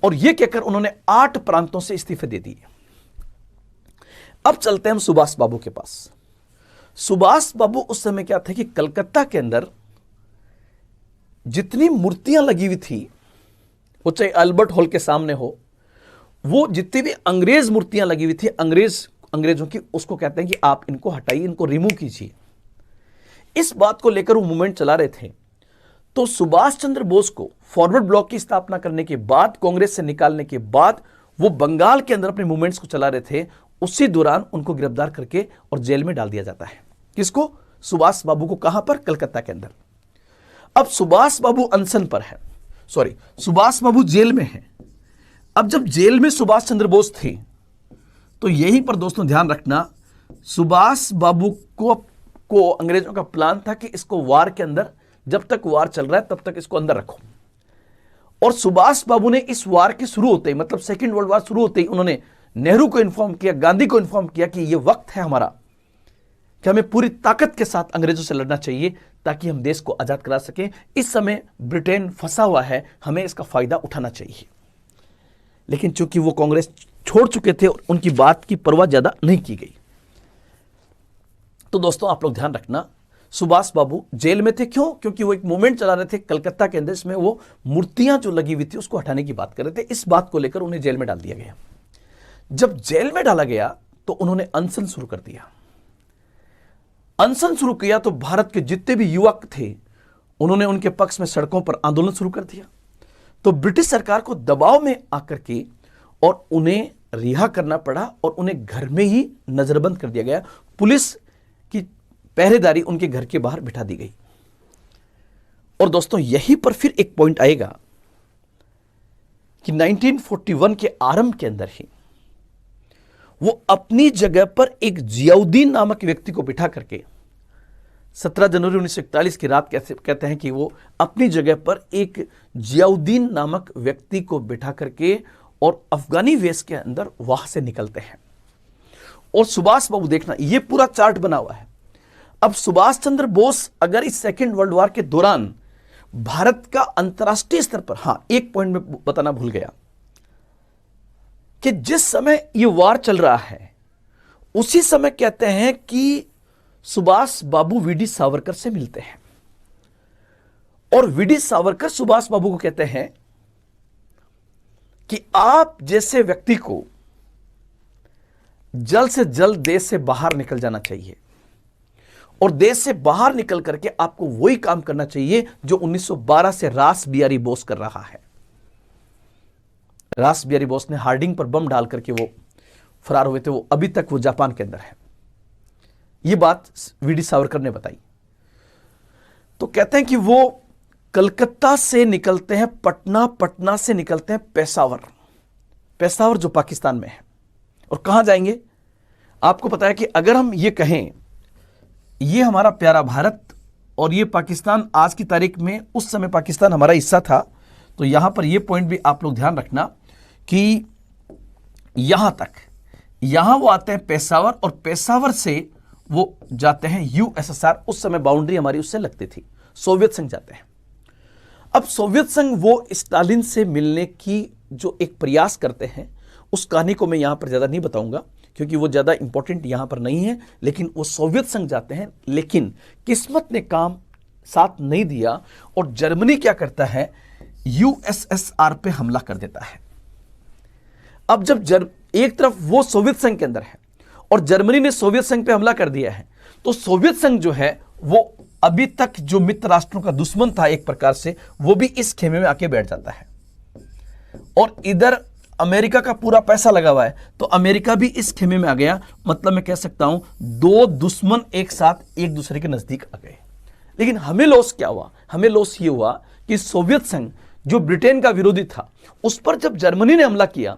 और यह कहकर उन्होंने 8 प्रांतों से इस्तीफे दे दिए। अब चलते हैं हम सुभाष बाबू के पास। सुभाष बाबू उस समय क्या थे कि कलकत्ता के अंदर जितनी मूर्तियां लगी हुई थी, वो चाहे अल्बर्ट हॉल के सामने हो, वो जितनी भी अंग्रेज मूर्तियां लगी हुई थी अंग्रेजों की, उसको कहते हैं कि आप इनको हटाइए, इनको रिमूव कीजिए। इस बात को लेकर वो मूवमेंट चला रहे थे। तो सुभाष चंद्र बोस को फॉरवर्ड ब्लॉक की स्थापना करने के बाद, कांग्रेस से निकालने के बाद, वो बंगाल के अंदर अपने मूवमेंट्स को चला रहे थे। उसी दौरान उनको गिरफ्तार करके और जेल में डाल दिया जाता है। किसको? सुभाष बाबू को। कहां पर? कलकत्ता के अंदर। अब सुभाष बाबू अनशन पर है, सुभाष बाबू जेल में है। अब जब जेल में सुभाष चंद्र बोस थे, तो यहीं पर दोस्तों ध्यान रखना, सुभाष बाबू को अंग्रेजों का प्लान था कि इसको वार के अंदर, जब तक वार चल रहा है तब तक इसको अंदर रखो। और सुभाष बाबू ने इस वार के शुरू होते ही, मतलब सेकेंड वर्ल्ड वार शुरू होते ही, उन्होंने नेहरू को इन्फॉर्म किया, गांधी को इन्फॉर्म किया कि यह वक्त है हमारा कि हमें पूरी ताकत के साथ अंग्रेजों से लड़ना चाहिए ताकि हम देश को आजाद करा सकें। इस समय ब्रिटेन फंसा हुआ है, हमें इसका फायदा उठाना चाहिए। लेकिन चूंकि वो कांग्रेस छोड़ चुके थे और उनकी बात की परवाह ज्यादा नहीं की गई। तो दोस्तों आप लोग ध्यान रखना, सुभाष बाबू जेल में थे। क्यों? क्योंकि वो एक मूवमेंट चला रहे थे कलकत्ता के अंदर, इसमें वो मूर्तियां जो लगी हुई थी उसको हटाने की बात कर रहे थे। इस बात को लेकर उन्हें जेल में डाल दिया गया। जब जेल में डाला गया तो उन्होंने अनशन शुरू कर दिया। अनशन शुरू किया तो भारत के जितने भी युवक थे उन्होंने उनके पक्ष में सड़कों पर आंदोलन शुरू कर दिया। तो ब्रिटिश सरकार को दबाव में आकर के और उन्हें रिहा करना पड़ा और उन्हें घर में ही नजरबंद कर दिया गया। पुलिस की पहरेदारी उनके घर के बाहर बिठा दी गई। और दोस्तों, यहीं पर फिर एक पॉइंट आएगा कि 1941 के आरंभ के अंदर ही वो अपनी जगह पर एक जियाउद्दीन नामक व्यक्ति को बिठा करके 17 जनवरी 1941 की रात कैसे कहते हैं कि वो अपनी जगह पर एक जियाउद्दीन नामक व्यक्ति को बिठा करके और अफगानी वेश के अंदर वहां से निकलते हैं। और सुभाष बाबू, देखना ये पूरा चार्ट बना हुआ है। अब सुभाष चंद्र बोस अगर इस सेकेंड वर्ल्ड वॉर के दौरान भारत का अंतर्राष्ट्रीय स्तर पर, हां एक पॉइंट में बताना भूल गया कि जिस समय ये वार चल रहा है उसी समय कहते हैं कि सुभाष बाबू वीडी सावरकर से मिलते हैं और वीडी सावरकर सुभाष बाबू को कहते हैं कि आप जैसे व्यक्ति को जल्द से जल्द देश से बाहर निकल जाना चाहिए और देश से बाहर निकल करके आपको वही काम करना चाहिए जो 1912 से रास बिहारी बोस कर रहा है। रास बिहारी बोस ने हार्डिंग पर बम डाल करके वो फरार हुए थे, वो अभी तक वो जापान के अंदर है। ये बात वीडी सावरकर ने बताई। तो कहते हैं कि वो कलकत्ता से निकलते हैं पटना, पटना से निकलते हैं पेशावर, पेशावर जो पाकिस्तान में है। और कहां जाएंगे? आपको पता है कि अगर हम ये कहें ये हमारा प्यारा भारत और ये पाकिस्तान आज की तारीख में, उस समय पाकिस्तान हमारा हिस्सा था, तो यहां पर ये पॉइंट भी आप लोग ध्यान रखना कि यहां तक, यहां वो आते हैं पेशावर और पेशावर से वो जाते हैं यूएसएसआर। उस समय बाउंड्री हमारी उससे लगती थी, सोवियत संघ जाते हैं। अब सोवियत संघ वो स्टालिन से मिलने की जो एक प्रयास करते हैं, उस कहानी को मैं यहां पर ज्यादा नहीं बताऊंगा क्योंकि वो ज्यादा इंपॉर्टेंट यहां पर नहीं है। लेकिन वो सोवियत संघ जाते हैं, लेकिन किस्मत ने काम साथ नहीं दिया और जर्मनी क्या करता है, यूएसएसआर पे हमला कर देता है। अब जब एक तरफ वो सोवियत संघ के अंदर है और जर्मनी ने सोवियत संघ पे हमला कर दिया है, तो सोवियत संघ जो है वो अभी तक जो मित्र राष्ट्रों का दुश्मन था एक प्रकार से, वो भी इस खेमे में आके बैठ जाता है। और इधर अमेरिका का पूरा पैसा लगा हुआ है, तो अमेरिका भी इस खेमे में आ गया। मतलब मैं कह सकता हूं दो दुश्मन एक साथ एक दूसरे के नजदीक आ गए। लेकिन हमें लॉस क्या हुआ? हमें लॉस ये हुआ कि सोवियत संघ जो ब्रिटेन का विरोधी था, उस पर जब जर्मनी ने हमला किया,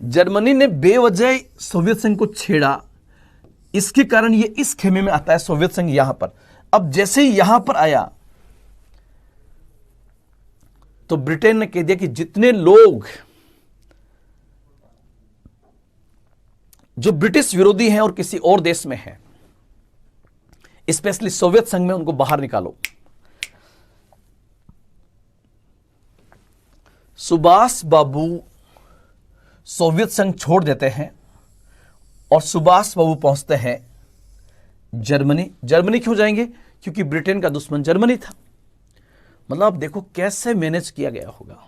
जर्मनी ने बेवजह सोवियत संघ को छेड़ा, इसके कारण ये इस खेमे में आता है सोवियत संघ यहां पर। अब जैसे ही यहां पर आया तो ब्रिटेन ने कह दिया कि जितने लोग जो ब्रिटिश विरोधी हैं और किसी और देश में हैं, स्पेशली सोवियत संघ में, उनको बाहर निकालो। सुभाष बाबू सोवियत संघ छोड़ देते हैं और सुभाष बाबू पहुंचते हैं जर्मनी। जर्मनी क्यों जाएंगे? क्योंकि ब्रिटेन का दुश्मन जर्मनी था। मतलब आप देखो कैसे मैनेज किया गया होगा।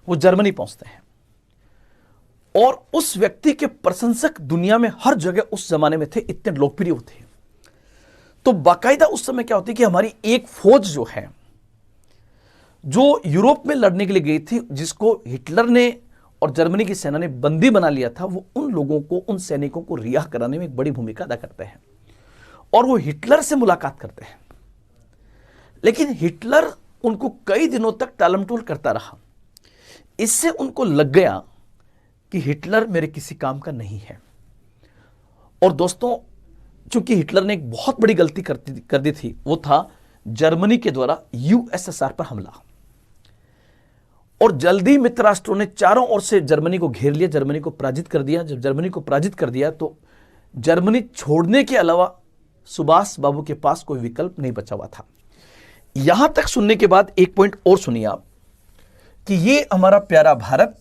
वो जर्मनी पहुंचते हैं और उस व्यक्ति के प्रशंसक दुनिया में हर जगह उस जमाने में थे, इतने लोकप्रिय थे। तो बाकायदा उस समय क्या होती कि हमारी एक फौज जो है, जो यूरोप में लड़ने के लिए गई थी, जिसको हिटलर ने और जर्मनी की सेना ने बंदी बना लिया था, वो उन लोगों को, उन सैनिकों को रिहा कराने में एक बड़ी भूमिका अदा करते हैं और वो हिटलर से मुलाकात करते हैं। लेकिन हिटलर उनको कई दिनों तक टालमटोल करता रहा। इससे उनको लग गया कि हिटलर मेरे किसी काम का नहीं है। और दोस्तों, चूंकि हिटलर ने एक बहुत बड़ी गलती कर दी थी, वो था जर्मनी के द्वारा यूएसएसआर पर हमला। और जल्दी मित्र राष्ट्रों ने चारों ओर से जर्मनी को घेर लिया, जर्मनी को पराजित कर दिया। जब जर्मनी को पराजित कर दिया तो जर्मनी छोड़ने के अलावा सुभाष बाबू के पास कोई विकल्प नहीं बचा हुआ था। यहां तक सुनने के बाद एक पॉइंट और सुनिए आप कि ये हमारा प्यारा भारत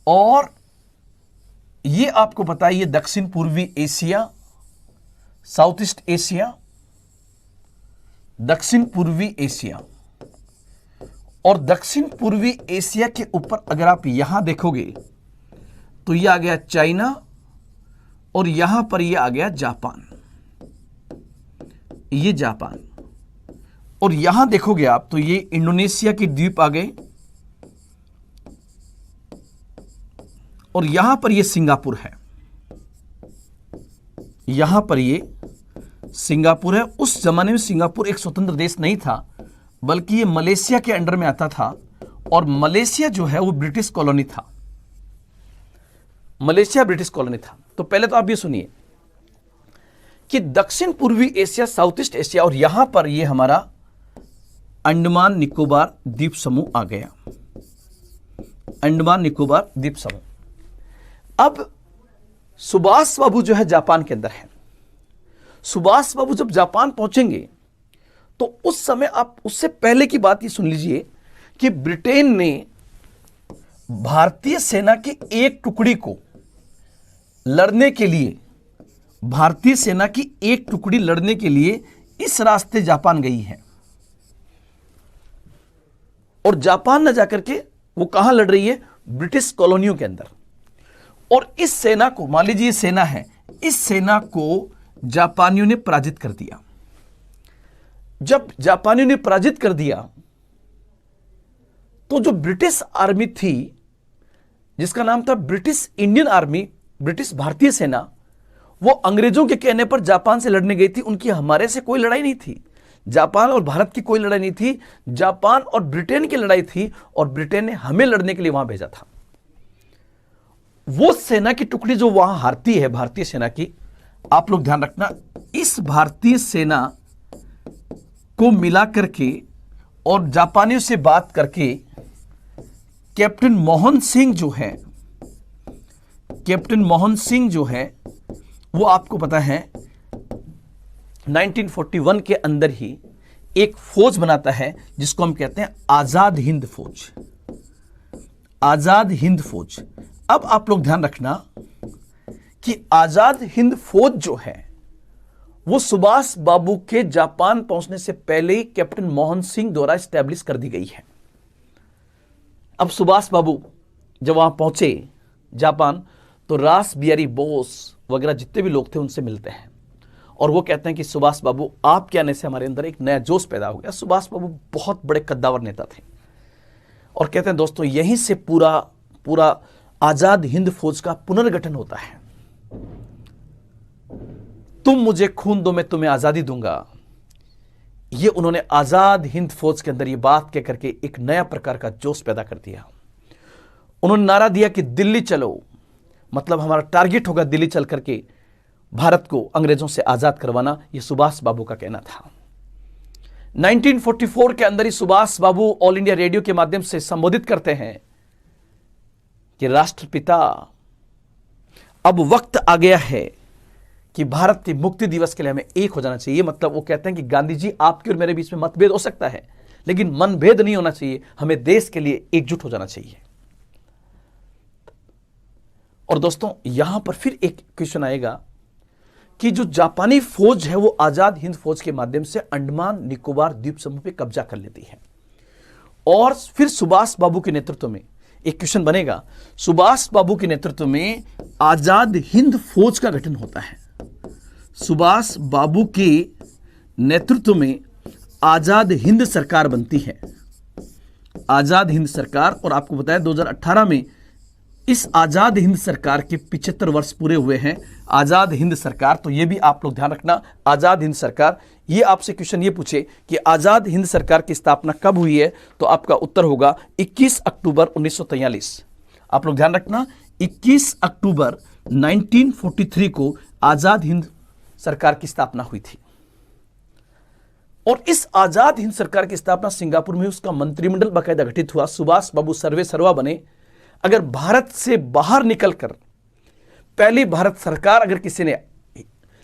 और ये आपको पता है, ये दक्षिण पूर्वी एशिया, साउथ ईस्ट एशिया, दक्षिण पूर्वी एशिया, और दक्षिण पूर्वी एशिया के ऊपर अगर आप यहां देखोगे तो ये आ गया चाइना और यहां पर ये आ गया जापान, ये जापान। और यहां देखोगे आप तो ये इंडोनेशिया के द्वीप आ गए, और यहां पर ये सिंगापुर है, यहां पर ये सिंगापुर है। उस जमाने में सिंगापुर एक स्वतंत्र देश नहीं था, बल्कि ये मलेशिया के अंडर में आता था, और मलेशिया जो है वो ब्रिटिश कॉलोनी था। मलेशिया ब्रिटिश कॉलोनी था। तो पहले तो आप ये सुनिए कि दक्षिण पूर्वी एशिया, साउथ ईस्ट एशिया, और यहां पर ये हमारा अंडमान निकोबार द्वीप समूह आ गया, अंडमान निकोबार द्वीप समूह। अब सुभाष बाबू जो है जापान के अंदर है। सुभाष बाबू जब जापान पहुंचेंगे तो उस समय, आप उससे पहले की बात ये सुन लीजिए कि ब्रिटेन ने भारतीय सेना की एक टुकड़ी को लड़ने के लिए, भारतीय सेना की एक टुकड़ी लड़ने के लिए इस रास्ते जापान गई है। और जापान न जाकर के वो कहां लड़ रही है? ब्रिटिश कॉलोनियों के अंदर। और इस सेना को, मान लीजिए सेना है, इस सेना को जापानियों ने पराजित कर दिया। जब जापानियों ने पराजित कर दिया तो जो ब्रिटिश आर्मी थी, जिसका नाम था ब्रिटिश इंडियन आर्मी, ब्रिटिश भारतीय सेना, वो अंग्रेजों के कहने पर जापान से लड़ने गई थी। उनकी हमारे से कोई लड़ाई नहीं थी, जापान और भारत की कोई लड़ाई नहीं थी, जापान और ब्रिटेन की लड़ाई थी, और ब्रिटेन ने हमें लड़ने के लिए वहां भेजा था। वो सेना की टुकड़ी जो वहां हारती है, भारतीय सेना की, आप लोग ध्यान रखना, इस भारतीय सेना को मिला करके और जापानियों से बात करके कैप्टन मोहन सिंह जो है, कैप्टन मोहन सिंह जो है वो आपको पता है 1941 के अंदर ही एक फौज बनाता है जिसको हम कहते हैं आजाद हिंद फौज, आजाद हिंद फौज। अब आप लोग ध्यान रखना कि आजाद हिंद फौज जो है वो सुभाष बाबू के जापान पहुंचने से पहले ही कैप्टन मोहन सिंह द्वारा स्टैब्लिश कर दी गई है। अब सुभाष बाबू जब वहां पहुंचे जापान, तो रास बिहारी बोस वगैरह जितने भी लोग थे उनसे मिलते हैं, और वो कहते हैं कि सुभाष बाबू आपके आने से हमारे अंदर एक नया जोश पैदा हो गया। सुभाष बाबू बहुत बड़े कद्दावर नेता थे, और कहते हैं दोस्तों यहीं से पूरा पूरा आजाद हिंद फौज का पुनर्गठन होता है। तुम मुझे खून दो, मैं तुम्हें आजादी दूंगा। ये उन्होंने आजाद हिंद फौज के अंदर ये बात कह करके एक नया प्रकार का जोश पैदा कर दिया। उन्होंने नारा दिया कि दिल्ली चलो, मतलब हमारा टारगेट होगा दिल्ली चल करके भारत को अंग्रेजों से आजाद करवाना। ये सुभाष बाबू का कहना था। 1944 के अंदर ही Subhash babu all India radio के माध्यम से संबोधित करते हैं कि राष्ट्रपिता, अब वक्त आ गया है कि भारत के मुक्ति दिवस के लिए हमें एक हो जाना चाहिए। मतलब वो कहते हैं कि गांधी जी, आपके और मेरे बीच में मतभेद हो सकता है, लेकिन मनभेद नहीं होना चाहिए, हमें देश के लिए एकजुट हो जाना चाहिए। और दोस्तों यहां पर फिर एक क्वेश्चन आएगा कि जो जापानी फौज है वो आजाद हिंद फौज के माध्यम से अंडमान निकोबार द्वीप समूह पे कब्जा कर लेती है, और फिर सुभाष बाबू के नेतृत्व में एक क्वेश्चन बनेगा, सुभाष बाबू के नेतृत्व में आजाद हिंद फौज का गठन होता है। सुभाष बाबू के नेतृत्व में आजाद हिंद सरकार बनती है, आजाद हिंद सरकार। और आपको बताया 2018 में इस आजाद हिंद सरकार के 75 वर्ष पूरे हुए हैं। आजाद हिंद सरकार, तो ये भी आप लोग ध्यान रखना, आजाद हिंद सरकार। ये आपसे क्वेश्चन ये पूछे कि आजाद हिंद सरकार की स्थापना कब हुई है, तो आपका उत्तर होगा 21 अक्टूबर 1943। आप लोग ध्यान रखना, 21 अक्टूबर 1943 को आजाद हिंद सरकार की स्थापना हुई थी। और इस आजाद हिंद सरकार की स्थापना सिंगापुर में, उसका मंत्रिमंडल बाकायदा गठित हुआ। सुभाष बाबू सर्वे सर्वा बने। अगर भारत से बाहर निकलकर पहली भारत सरकार अगर किसी ने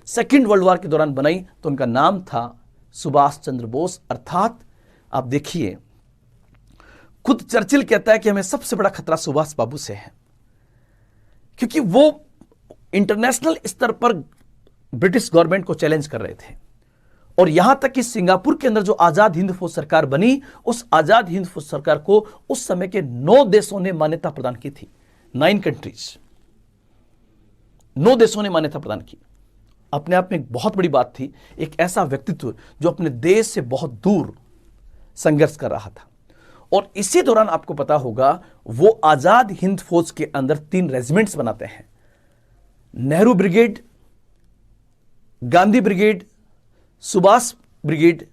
सेकेंड वर्ल्ड वॉर के दौरान बनाई तो उनका नाम था सुभाष चंद्र बोस। अर्थात आप देखिए, खुद चर्चिल कहता है कि हमें सबसे बड़ा खतरा सुभाष बाबू से है, क्योंकि वो इंटरनेशनल स्तर पर ब्रिटिश गवर्नमेंट को चैलेंज कर रहे थे। और यहां तक कि सिंगापुर के अंदर जो आजाद हिंद फौज सरकार बनी, उस आजाद हिंद फौज सरकार को उस समय के 9 देशों ने मान्यता प्रदान की थी। 9 कंट्रीज, 9 देशों ने मान्यता प्रदान की। अपने आप में एक बहुत बड़ी बात थी, एक ऐसा व्यक्तित्व जो अपने देश से बहुत दूर संघर्ष कर रहा था। और इसी दौरान आपको पता होगा वो आजाद हिंद फौज के अंदर 3 रेजिमेंट्स बनाते हैं, Nehru brigade, Gandhi brigade, Subhash brigade,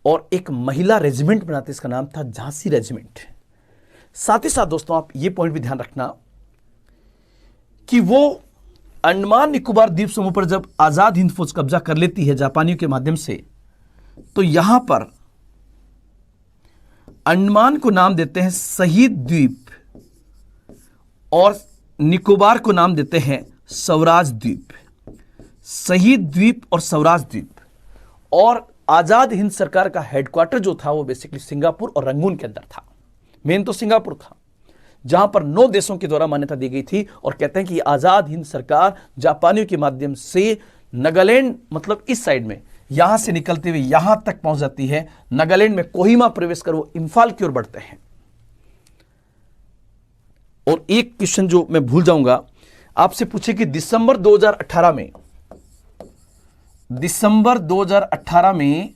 और एक महिला रेजिमेंट बनाते, इसका नाम था झांसी रेजिमेंट। साथ ही साथ दोस्तों आप ये पॉइंट भी ध्यान रखना कि वो अंडमान निकोबार द्वीप समूह पर जब आजाद हिंद फौज कब्जा कर लेती है जापानियों के माध्यम से, तो यहां पर अंडमान को नाम देते हैं शहीद द्वीप और निकोबार को नाम देते हैं स्वराज द्वीप। शहीद द्वीप और स्वराज द्वीप। और आजाद हिंद सरकार का हेडक्वार्टर जो था वो बेसिकली सिंगापुर और रंगून के अंदर था। मेन तो सिंगापुर था, जहां पर 9 देशों के द्वारा मान्यता दी गई थी। और कहते हैं कि आजाद हिंद सरकार जापानियों के माध्यम से नागालैंड, मतलब इस साइड में, यहां से निकलते हुए यहां तक पहुंच जाती है। नागालैंड में कोहिमा प्रवेश कर वो इंफाल की ओर बढ़ते हैं। और एक क्वेश्चन जो मैं भूल जाऊंगा, आपसे पूछे कि दिसंबर 2018 में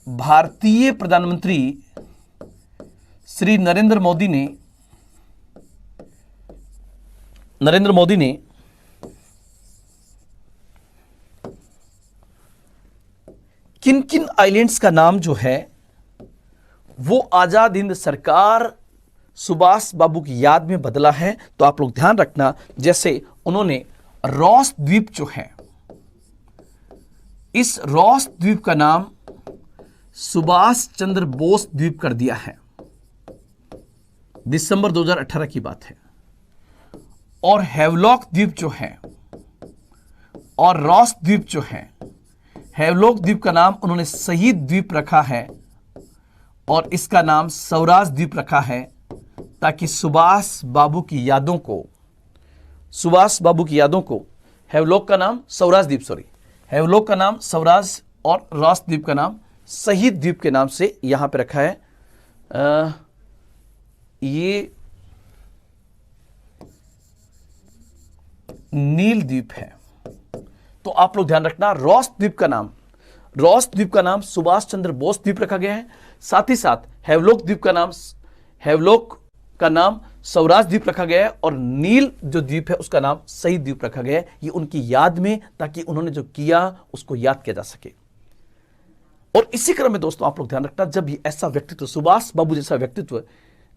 भारतीय प्रधानमंत्री श्री नरेंद्र मोदी ने किन किन आइलैंड्स का नाम जो है वो आजाद हिंद सरकार सुभाष बाबू की याद में बदला है। तो आप लोग ध्यान रखना, जैसे उन्होंने रॉस द्वीप जो है, इस रॉस द्वीप का नाम सुभाष चंद्र बोस द्वीप कर दिया है। दिसंबर 2018 की बात है। और हैवलॉक द्वीप जो है और रॉस द्वीप जो है, हैवलॉक द्वीप का नाम उन्होंने शहीद द्वीप रखा है और इसका नाम स्वराज द्वीप रखा है, ताकि सुभाष बाबू की यादों को हैवलॉक का नाम स्वराज द्वीप, हैवलॉक का नाम स्वराज और रॉस द्वीप का नाम शहीद द्वीप के नाम से यहां पे रखा है। ये नील द्वीप है। तो आप लोग ध्यान रखना, रॉस द्वीप का नाम सुभाष चंद्र बोस द्वीप रखा गया है। साथ ही साथ हैवलॉक का नाम स्वराज द्वीप रखा गया है और नील जो द्वीप है उसका नाम शहीद द्वीप रखा गया है। ये उनकी याद में, ताकि उन्होंने जो किया उसको याद किया जा सके। और इसी क्रम में दोस्तों आप लोग ध्यान रखना, जब ये ऐसा व्यक्तित्व, सुभाष बाबू जैसा व्यक्तित्व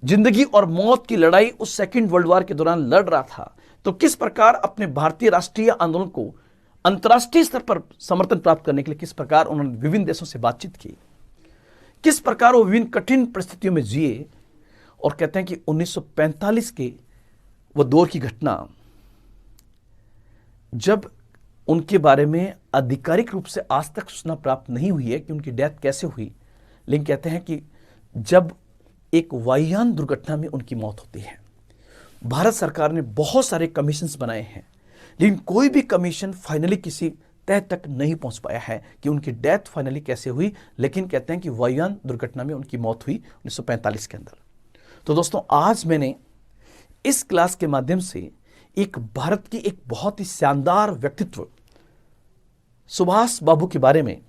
जिंदगी और मौत की लड़ाई उस सेकेंड वर्ल्ड वॉर के दौरान लड़ रहा था, तो किस प्रकार अपने भारतीय राष्ट्रीय आंदोलन को अंतर्राष्ट्रीय स्तर पर समर्थन प्राप्त करने के लिए किस प्रकार उन्होंने विभिन्न देशों से बातचीत की, किस प्रकार वो विभिन्न कठिन परिस्थितियों में जिए। और कहते हैं कि 1945 के वो दौर की घटना, जब उनके बारे में आधिकारिक रूप से आज तक सूचना प्राप्त नहीं हुई है कि उनकी डेथ कैसे हुई, लेकिन कहते हैं कि जब एक वायुयान दुर्घटना में उनकी मौत होती है। भारत सरकार ने बहुत सारे कमीशंस बनाए हैं, लेकिन कोई भी कमीशन फाइनली किसी तय तक नहीं पहुंच पाया है कि उनकी डेथ फाइनली कैसे हुई। लेकिन कहते हैं कि वायुयान दुर्घटना में उनकी मौत हुई 1945 के अंदर। तो दोस्तों आज मैंने इस क्लास के माध्यम से एक भारत की एक बहुत ही शानदार व्यक्तित्व सुभाष बाबू के बारे में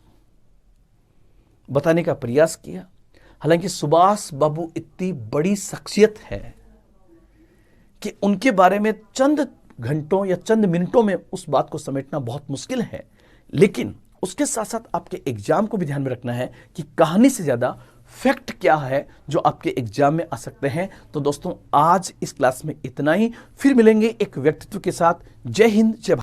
बताने का प्रयास किया। हालांकि सुभाष बाबू इतनी बड़ी शख्सियत है कि उनके बारे में चंद घंटों या चंद मिनटों में उस बात को समेटना बहुत मुश्किल है। लेकिन उसके साथ साथ आपके एग्जाम को भी ध्यान में रखना है कि कहानी से ज्यादा फैक्ट क्या है जो आपके एग्जाम में आ सकते हैं। तो दोस्तों आज इस क्लास में इतना ही, फिर मिलेंगे एक व्यक्तित्व के साथ। जय हिंद, जय भारत।